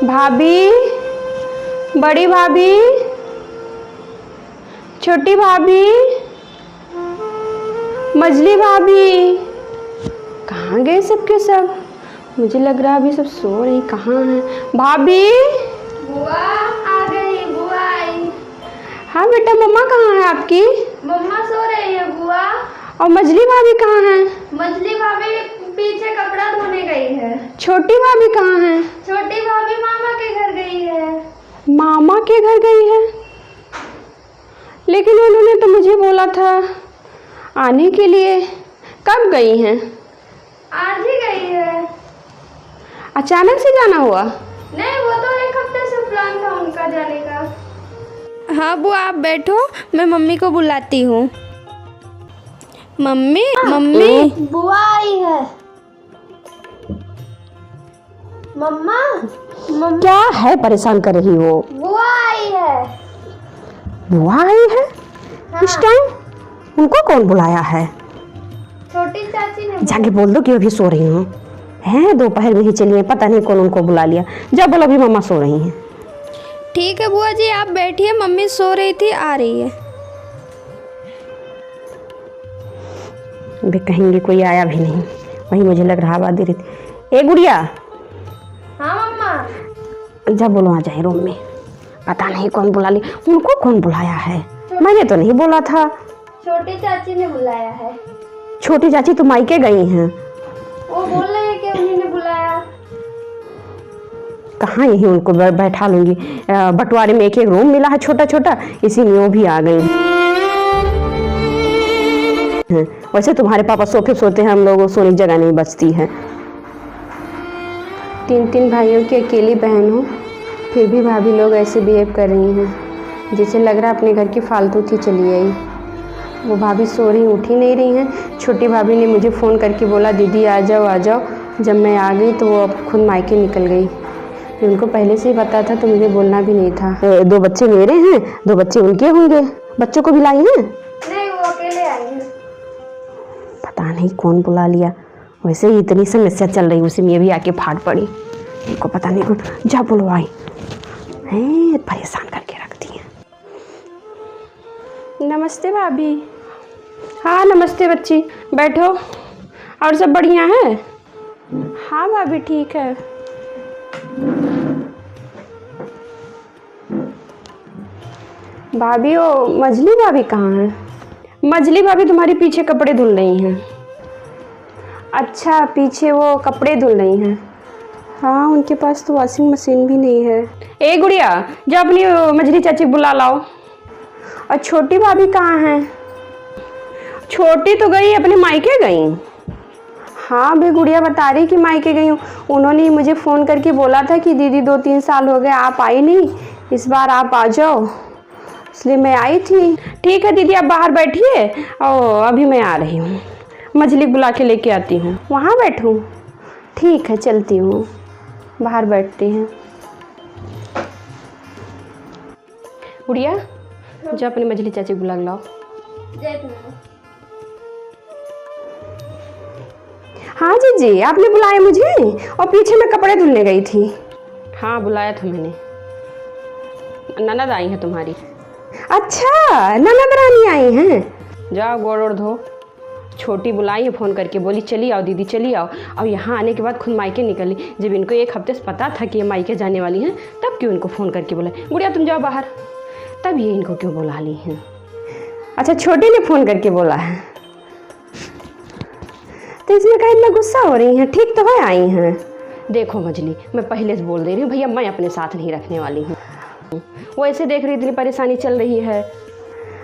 भाभी, बड़ी भाभी, छोटी भाभी, मझली भाभी, कहाँ गए सबके सब? मुझे लग रहा है अभी सब सो रही। कहाँ हैं भाभी? बुआ आ गई, बुआ आई। हाँ बेटा, मम्मा कहाँ है आपकी? मम्मा सो रही है बुआ। और मझली भाभी कहाँ है? मछली भाभी पीछे कपड़ा धोने गई है। छोटी भाभी कहाँ है? छोटी भाभी मामा के घर गई है। मामा के घर गई है, लेकिन उन्होंने तो मुझे बोला था आने के लिए। कब गई हैं? आज ही गई है। अचानक से जाना हुआ? नहीं, वो तो एक हफ्ते से प्लान था उनका जाने का। हाँ बुआ, आप बैठो, मैं मम्मी को बुलाती हूँ। Mummy mummy. बुआ आई है। मम्मा क्या है, परेशान कर रही हो? बुआ आई है। बुआ आई है? हाँ। इस टाइम उनको कौन बुलाया है? छोटी चाची ने। जाके बोल दो कि अभी सो रही हूँ। हैं, दोपहर में ही चलिए, पता नहीं कौन उनको बुला लिया। जा बोलो अभी मम्मा सो रही हैं। ठीक है बुआ जी, आप बैठिए, मम्मी सो रही थी, आ रही है। वे कहेंगे कोई आया भी नहीं, वही मुझे लग रहा आवाज दे रही थी। ए गुड़िया। हाँ मम्मा। जा बोलो आ जाए रूम में। पता नहीं कौन बुला ली, उनको कौन बुलाया है? मैंने तो नहीं बोला था। छोटी चाची ने बुलाया है। छोटी चाची तो मायके गई हैं। वो बोल रहे हैं कि उन्होंने बुलाया। कहाँ, यही उनको बैठा लूंगी। बंटवारे में एक एक रूम मिला है छोटा छोटा, इसी में वो भी आ गई। वैसे तुम्हारे पापा सोफे सोते हैं, हम लोगों को सोने की जगह नहीं बचती है। 3 भाइयों की अकेली बहन हूँ, फिर भी भाभी लोग ऐसे बिहेव कर रही हैं जैसे लग रहा है अपने घर की फालतू थी चली आई। वो भाभी सो रही, उठ ही नहीं रही हैं। छोटी भाभी ने मुझे फ़ोन करके बोला दीदी आ जाओ आ जाओ। जब मैं आ गई तो वो अब खुद मायके निकल गई। उनको पहले से ही पता था तो मुझे बोलना भी नहीं था। 2 बच्चे मेरे हैं, 2 बच्चे उनके होंगे। बच्चों को भी लाई हैं? नहीं, वो अकेले आई है। पता नहीं कौन बुला लिया। वैसे ही इतनी समस्या चल रही, उसी में भी आके फाट पड़ी। इनको पता नहीं कौन। जा बोलो आई हैं, परेशान करके रखती हैं। नमस्ते भाभी। हाँ नमस्ते बच्ची, बैठो। और सब बढ़िया है? हाँ भाभी ठीक है। भाभी वो मझली भाभी कहाँ है? मझली भाभी तुम्हारी पीछे कपड़े धुल रही हैं। अच्छा, पीछे वो कपड़े धुल रही हैं। हाँ, उनके पास तो वॉशिंग मशीन भी नहीं है। ए गुड़िया, जा अपनी मझली चाची बुला लाओ। और छोटी भाभी कहाँ हैं? छोटी तो गई, अपने मायके गई। हाँ भाई, गुड़िया बता रही कि मायके गई हूँ। उन्होंने मुझे फ़ोन करके बोला था कि दीदी 2-3 साल हो गए आप आई नहीं, इस बार आप आ जाओ, इसलिए मैं आई थी। ठीक है दीदी, आप बाहर बैठिए और अभी मैं आ रही हूँ। मछली बुला के लेके आती हूँ। वहाँ बैठूँ? ठीक है, चलती हूँ, बाहर बैठती हैं। गुड़िया, जा अपनी मछली चाची बुला लाओ। हाँ जी, आपने बुलाया मुझे? और पीछे मैं कपड़े धुलने गई थी। हाँ बुलाया था मैंने। ननद आई है तुम्हारी। अच्छा, ननद रानी आई हैं। जाओ गोड़ ओड़ धो। छोटी बुलाई है फ़ोन करके, बोली चली आओ दीदी चली आओ। और यहाँ आने के बाद खुद मायके निकली। जब इनको 1 हफ्ते से पता था कि ये मायके जाने वाली हैं, तब क्यों इनको फ़ोन करके बोला गुड़िया तुम जाओ बाहर, तब ये इनको क्यों बुला ली हैं? अच्छा, छोटी ने फ़ोन करके बोला है, तो इसमें क्या इतना गुस्सा हो रही हैं? ठीक तो है आई हैं। देखो मछली, मैं पहले से बोल दे रही हूँ भैया, मैं अपने साथ नहीं रखने वाली हूँ। वो ऐसे देख रही, इतनी परेशानी चल रही है।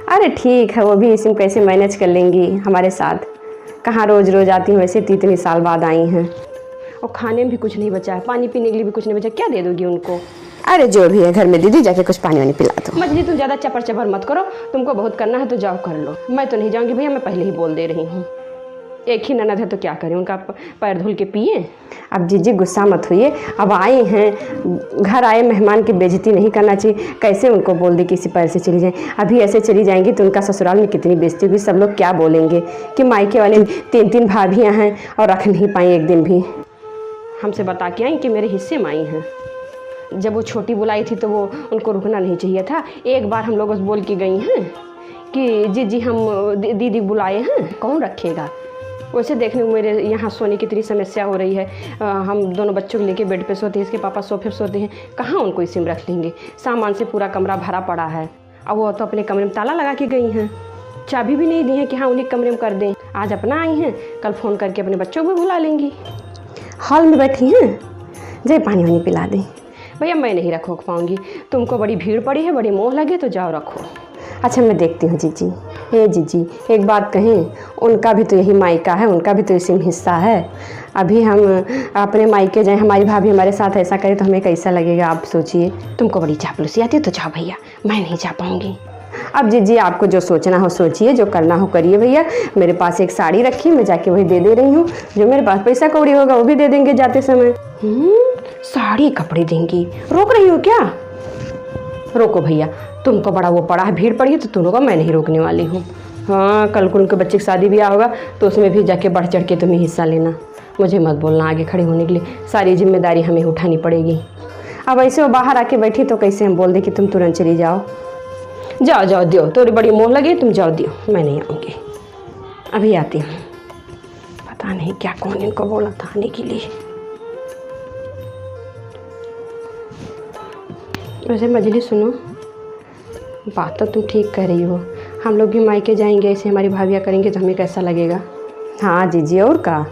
अरे ठीक है, वो भी इसी में कैसे मैनेज कर लेंगी हमारे साथ। कहाँ रोज़ रोज़ आती हूँ, वैसे इतनी साल बाद आई हैं। और खाने में भी कुछ नहीं बचा है, पानी पीने के लिए भी कुछ नहीं बचा, क्या दे दोगी उनको? अरे जो भी है घर में दीदी, जाके कुछ पानी वानी पिला दो। मछली तुम ज़्यादा चपर चपर मत करो, तुमको बहुत करना है तो जाओ कर लो। मैं तो नहीं जाऊँगी भैया, मैं पहले ही बोल दे रही हूँ। एक ही ननद है तो क्या करें, उनका पैर धुल के पिए। अब जीजी गुस्सा मत होइए, अब आए हैं, घर आए मेहमान की बेइज्जती नहीं करना चाहिए। कैसे उनको बोल दे किसी पैर से चली जाए? अभी ऐसे चली जाएंगी तो उनका ससुराल में कितनी बेइज्जती होगी, सब लोग क्या बोलेंगे कि मायके वाले 3 भाभियाँ हैं और रख नहीं पाई एक दिन भी। हमसे बता के आई कि मेरे हिस्से में आई हैं। जब वो छोटी बुलाई थी तो वो उनको रुकना नहीं चाहिए था। एक बार हम लोग उस बोल के गई हैं कि जी हम दीदी बुलाए हैं, कौन रखेगा। वैसे देखने को मेरे यहाँ सोने की इतनी समस्या हो रही है, हम दोनों बच्चों को लेके बेड पे सोते हैं, इसके पापा सोफे पे सोते हैं, कहाँ उनको इसी में रख लेंगे। सामान से पूरा कमरा भरा पड़ा है। अब वो तो अपने कमरे में ताला लगा के गई हैं, चाबी भी नहीं दी है कि हाँ उन्हीं कमरे में कर दें। आज अपना आई हैं, कल फ़ोन करके अपने बच्चों को भी बुला लेंगी। हॉल में बैठी हैं, जाए पानी वानी पिला दें। भैया मैं नहीं रख पाऊँगी, तुमको बड़ी भीड़ पड़ी है, बड़ी मोह लगे तो जाओ रखो। अच्छा मैं देखती हूँ जीजी। हे जीजी एक बात कहें, उनका भी तो यही मायका है, उनका भी तो इसी में हिस्सा है। अभी हम अपने मायके जाएँ, हमारी भाभी हमारे साथ ऐसा करे तो हमें कैसा लगेगा आप सोचिए। तुमको बड़ी चापलूसी आती है तो जाओ भैया, मैं नहीं जा पाऊँगी। अब जीजी आपको जो सोचना हो सोचिए, जो करना हो करिए भैया। मेरे पास एक साड़ी रखी, मैं जाके वही दे रही हूँ। जो मेरे पास पैसा कौड़ी होगा वो भी दे देंगे जाते समय। साड़ी कपड़े देंगी, रोक रही हो क्या? रोको भैया, तुमको बड़ा वो पड़ा है, भीड़ पड़ी है तो तुम लोग, मैं नहीं रोकने वाली हूँ। हाँ कल को उनके बच्चे की शादी ब्याह होगा तो उसमें भी जाके बढ़ चढ़ के तुम्हें हिस्सा लेना। मुझे मत बोलना आगे खड़े होने के लिए, सारी जिम्मेदारी हमें उठानी पड़ेगी। अब ऐसे वो बाहर आके बैठी तो कैसे हम बोल दें कि तुम तुरंत चली जाओ। जाओ जाओ दियो, थोड़ी बड़ी मोह लगे, तुम जाओ दियो, मैं नहीं आऊँगी, अभी आती हूँ। पता नहीं क्या कौन इनको बोला था आने के लिए। वैसे मजली सुनो, बात तो तुम ठीक कह रही हो, हम लोग भी मायके जाएंगे, ऐसे हमारी भाभियाँ करेंगे तो हमें कैसा लगेगा। हाँ जीजी और का,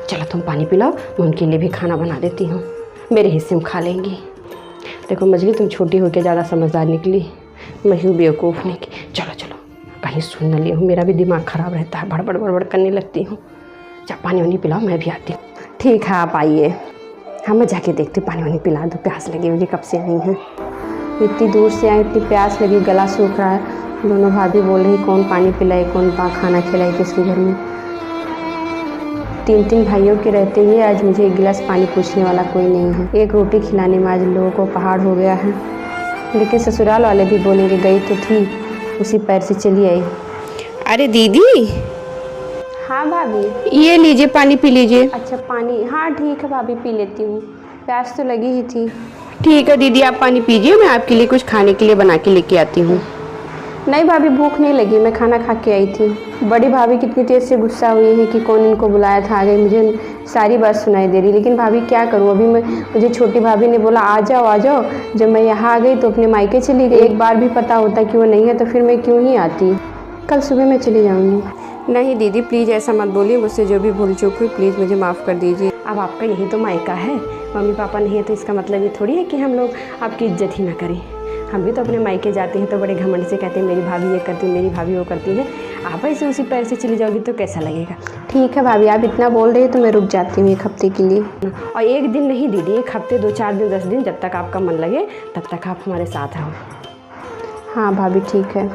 चलो तुम पानी पिलाओ, मैं उनके लिए भी खाना बना देती हूँ, मेरे हिस्से में खा लेंगी। देखो मजली तुम छोटी हो के ज़्यादा समझदार निकली, मैं हूँ बेवकूफ़ नहीं की। चलो चलो कहीं सुन न लिया हूँ, मेरा भी दिमाग ख़राब रहता है, बड़बड़ बड़बड़ करने लगती हूँ। जा पानी वानी पिलाओ, मैं भी आती हूँ। ठीक है आप आइए, हाँ मैं जाके देखती हूँ, पानी वानी पिला दो, प्यास लगी मुझे कब से आई हैं। इतनी दूर से आई, इतनी प्यास लगी, गला सूख रहा है। दोनों भाभी बोल रही कौन पानी पिलाए, कौन खाना खिलाए किसके घर में। 3 भाइयों के रहते हुए आज मुझे एक गिलास पानी पूछने वाला कोई नहीं है। एक रोटी खिलाने में आज लोगों को पहाड़ हो गया है। लेकिन ससुराल वाले भी बोलेंगे गई तो थी, उसी पैर से चली आई। अरे दीदी, हाँ भाभी, ये लीजिए पानी पी लीजिए। अच्छा पानी, हाँ ठीक है भाभी पी लेती हूँ, प्यास तो लगी ही थी। ठीक है दीदी आप पानी पीजिए, मैं आपके लिए कुछ खाने के लिए बना के लेके आती हूँ। नहीं भाभी भूख नहीं लगी, मैं खाना खा के आई थी। बड़ी भाभी कितनी तेज़ से गुस्सा हुई है कि कौन इनको बुलाया था, आ गई। मुझे सारी बात सुनाई दे रही, लेकिन भाभी क्या करूँ, अभी मुझे छोटी भाभी ने बोला आ जाओ आ जाओ। जब मैं यहाँ आ गई तो अपने मायके चली गई। एक बार भी पता होता कि वो नहीं है तो फिर मैं क्यों ही आती, कल सुबह मैं चली जाऊँगी। नहीं दीदी प्लीज़ ऐसा मत बोलिए, मुझसे जो भी भूल चूक हुई प्लीज़ मुझे माफ़ कर दीजिए। अब आपका यही तो मायका है, मम्मी पापा नहीं है तो इसका मतलब ये थोड़ी है कि हम लोग आपकी इज्जत ही ना करें। हम भी तो अपने मायके जाते हैं तो बड़े घमंड से कहते हैं मेरी भाभी ये करती है, मेरी भाभी वो करती है। आप ऐसे उसी पैर से चली जाओगी तो कैसा लगेगा। ठीक है भाभी आप इतना बोल रही है तो मैं रुक जाती हूँ 1 हफ्ते के लिए। और 1 दिन नहीं दीदी, 1 हफ्ते 2-4 दिन 10 दिन, जब तक आपका मन लगे तब तक आप हमारे साथ रहो। हाँ भाभी ठीक है।